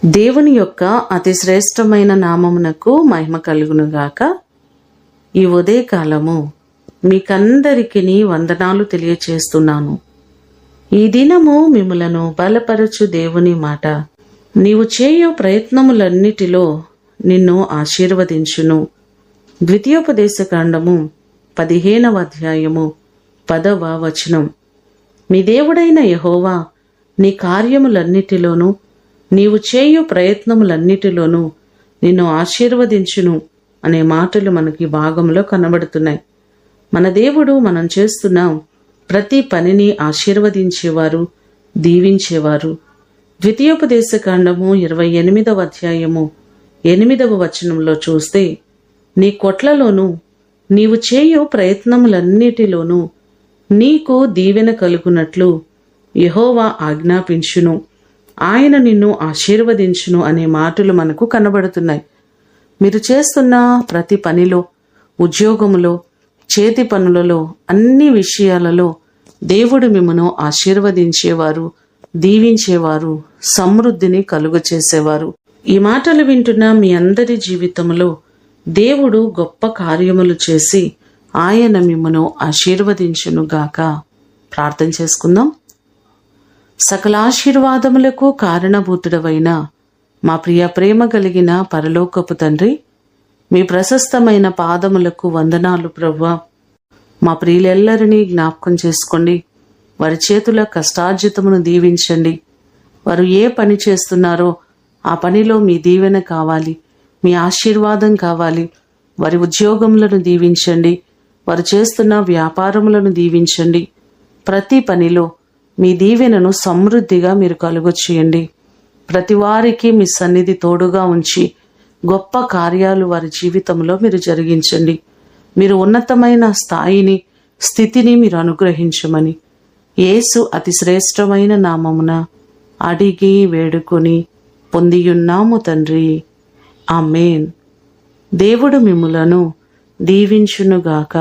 దేవుని యొక్క అతి శ్రేష్టమైన నామమునకు మహిమ కలుగునుగాక. ఈ ఉదయకాలము మీకందరికీ వందనాలు తెలియచేస్తున్నాను. ఈ దినము మిమ్ములను బలపరచు దేవుని మాట, నీవు చేయు ప్రయత్నములన్నిటిలో నిన్ను ఆశీర్వదించును. ద్వితీయోపదేశకాండము 15వ అధ్యాయము 10వ వచనం. మీ దేవుడైన యెహోవా నీ కార్యములన్నిటిలోనూ నీవు చేయు ప్రయత్నములన్నిటిలోనూ నిన్ను ఆశీర్వదించును అనే మాటలు మనకి భాగంలో కనబడుతున్నాయి. మన దేవుడు మనం చేస్తున్న ప్రతి పనిని ఆశీర్వదించేవారు, దీవించేవారు. ద్వితీయోపదేశకాండము 28వ అధ్యాయము 8వ వచనంలో చూస్తే, నీ కొట్లలోనూ నీవు చేయు ప్రయత్నములన్నిటిలోనూ నీకు దీవెన కలుగునట్లు యెహోవా ఆజ్ఞాపించును, ఆయన నిన్ను ఆశీర్వదించును అనే మాటలు మనకు కనబడుతున్నాయి. మీరు చేస్తున్న ప్రతి పనిలో, ఉద్యోగములో, చేతి పనులలో, అన్ని విషయాలలో దేవుడు మిమ్మను ఆశీర్వదించేవారు, దీవించేవారు, సమృద్ధిని కలుగచేసేవారు. ఈ మాటలు వింటున్న మీ అందరి జీవితంలో దేవుడు గొప్ప కార్యములు చేసి ఆయన మిమ్మను ఆశీర్వదించునుగాక. ప్రార్థన చేసుకుందాం. సకల ఆశీర్వాదములకు కారణభూతుడవైన మా ప్రియ ప్రేమ కలిగిన పరలోకపు తండ్రి, మీ ప్రశస్తమైన పాదములకు వందనాలు ప్రభువా. మా ప్రియులెల్లరినీ జ్ఞాపకం చేసుకోండి. వారి చేతుల కష్టార్జితమును దీవించండి. వారు ఏ పని చేస్తున్నారో ఆ పనిలో మీ దీవెన కావాలి, మీ ఆశీర్వాదం కావాలి. వారి ఉద్యోగములను దీవించండి, వారు చేస్తున్న వ్యాపారములను దీవించండి. ప్రతి పనిలో మీ దీవెనను సమృద్ధిగా మీరు కలుగచేయండి. ప్రతి వారికి మీ సన్నిధి తోడుగా ఉంచి గొప్ప కార్యాలు వారి జీవితంలో మీరు జరిగించండి. మీరు ఉన్నతమైన స్థాయిని, స్థితిని మీరు అనుగ్రహించమని యేసు అతి శ్రేష్టమైన నామమున అడిగి వేడుకొని పొందియున్నాము తండ్రి. ఆమేన్. దేవుడు మిమ్ములను దీవించునుగాక.